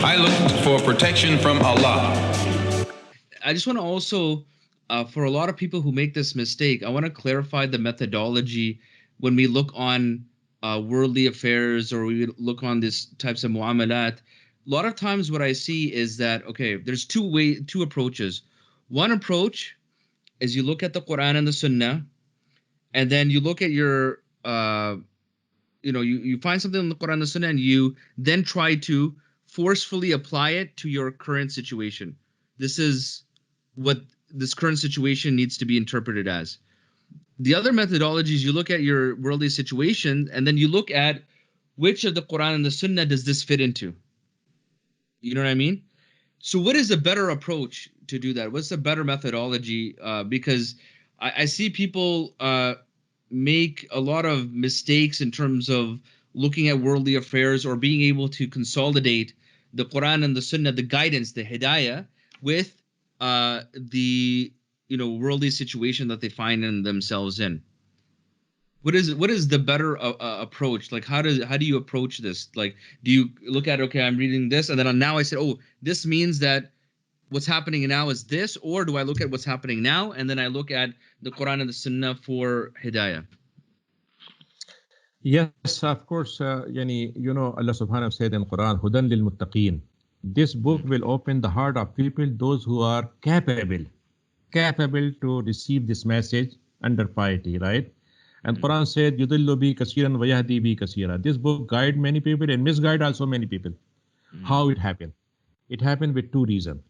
I look for protection from Allah. I just want to also, for a lot of people who make this mistake, I want to clarify the methodology when we look on worldly affairs or we look on these types of muamalat. A lot of times what I see is that, okay, there's two approaches. One approach is you look at the Qur'an and the Sunnah, and then you look at your, you find something in the Qur'an and the Sunnah, and you then try to forcefully apply it to your current situation. This is what this current situation needs to be interpreted as. The other methodology is you look at your worldly situation, and then you look at which of the Qur'an and the Sunnah does this fit into. You know what I mean? So what is a better approach to do that? What's the better methodology? Because I see people make a lot of mistakes in terms of looking at worldly affairs or being able to consolidate the Quran and the Sunnah, the guidance, the hidayah, with the worldly situation that they find in themselves in. What is the better approach? Like, how do you approach this? Like, do you look at, okay, I'm reading this, and then now I said, oh, this means that what's happening now is this, or do I look at what's happening now and then I look at the Quran and the Sunnah for hidayah? Yes, of course. Allah subhanahu wa ta'ala said in Quran, Hudan lil muttaqeen. This book will open the heart of people, those who are capable to receive this message under piety, right? And Quran said, Yudillu bi kasiran wa yahdi bi kasira. This book guide many people and misguide also many people. How it happened? It happened with two reasons.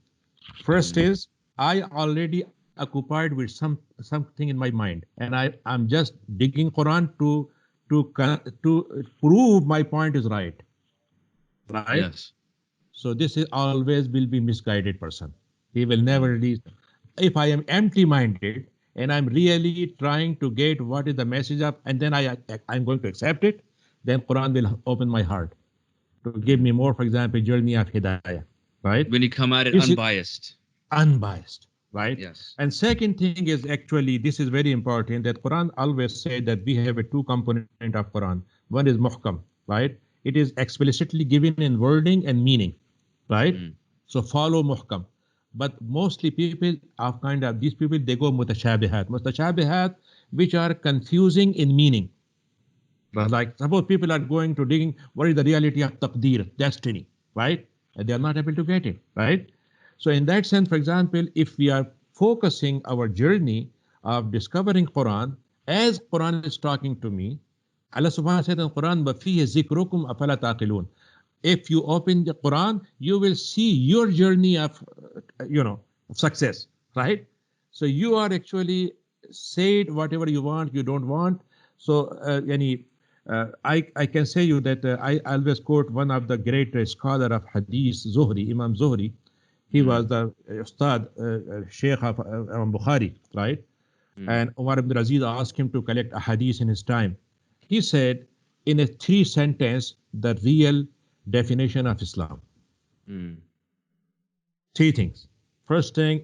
First is, I already occupied with something in my mind, and I'm just digging Quran to prove my point is right. Right? Yes. So this is always will be misguided person. He will never reach. If I am empty-minded and I'm really trying to get what is the message of, and then I'm going to accept it, then Quran will open my heart to give me more, for example, journey of hidayah. Right? When you come at it unbiased. Unbiased, right? Yes. And second thing is, actually, this is very important, that Quran always said that we have a two component of Quran. One is muhkam, right? It is explicitly given in wording and meaning, right? So follow muhkam. But mostly people of these people, they go mutashabihat. Mutashabihat, which are confusing in meaning. But like, suppose people are going to digging, what is the reality of taqdeer, destiny, right? And they are not able to get it, right? So in that sense, for example, if we are focusing our journey of discovering Quran, as Quran is talking to me, Allah subhanahu wa ta'ala said in Quran, وَفِيهِ ذِكْرُكُمْ أَفَلَا تَعْقِلُونَ. If you open the Quran, you will see your journey of, success, right? So you are actually said whatever you want, you don't want. So I can say you that I always quote one of the great scholar of Hadith, Zuhri, Imam Zuhri. He was the Ustad, Sheikh of Imam Bukhari, right? And Umar ibn Aziz asked him to collect a hadith in his time. He said, in a 3 sentence, the real definition of Islam. 3 things. First thing,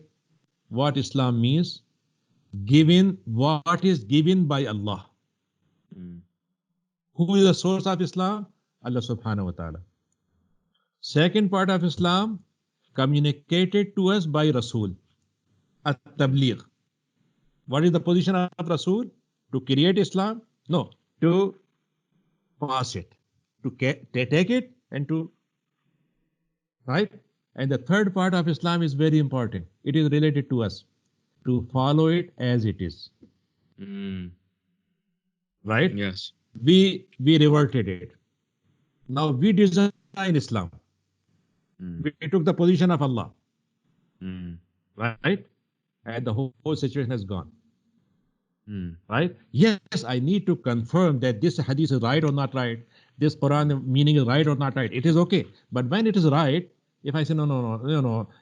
what Islam means, what is given by Allah. Who is the source of Islam? Allah subhanahu wa ta'ala. Second part of Islam, communicated to us by Rasul. At-Tabligh. What is the position of Rasul? To create Islam? No. To pass it. To take it and to... Right? And the third part of Islam is very important. It is related to us. To follow it as it is. Right? Yes. We reverted it. Now we design Islam. We took the position of Allah. Right? And the whole situation has gone. Right? Yes, I need to confirm that this hadith is right or not right. This Quran meaning is right or not right. It is okay. But when it is right, if I say, no,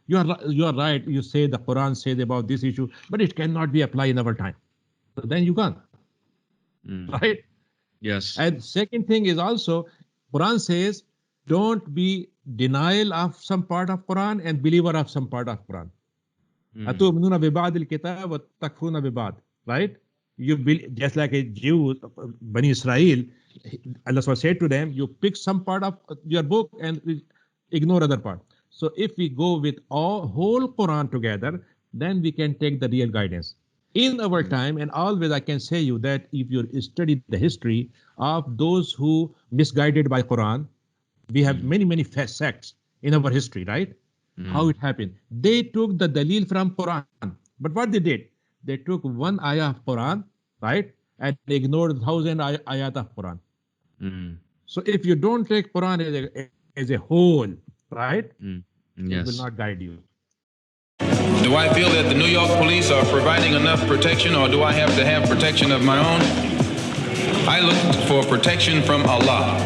you are right. You say the Quran says about this issue, but it cannot be applied in our time. So then you can't. Right? Yes. And second thing is also, Quran says, don't be denial of some part of Quran and believer of some part of Quran. أَتُؤْمِنُونَ بِبَعْضِ الْكِتَابِ وَتَكْفُرُونَ بِبَعْضِ. Right? You just like a Jew, Bani Israel, Allah said to them, you pick some part of your book and Ignore other part. So if we go with whole Quran together, then we can take the real guidance. In our time, and always I can say you that if you study the history of those who misguided by Quran, we have many sects in our history, right? How it happened. They took the dalil from Quran. But what they did? They took one ayah of Quran, right? And they ignored 1,000 ayat of Quran. So if you don't take Quran as a whole, right? It will not guide you. Do I feel that the New York police are providing enough protection, or do I have to have protection of my own? I look for protection from Allah.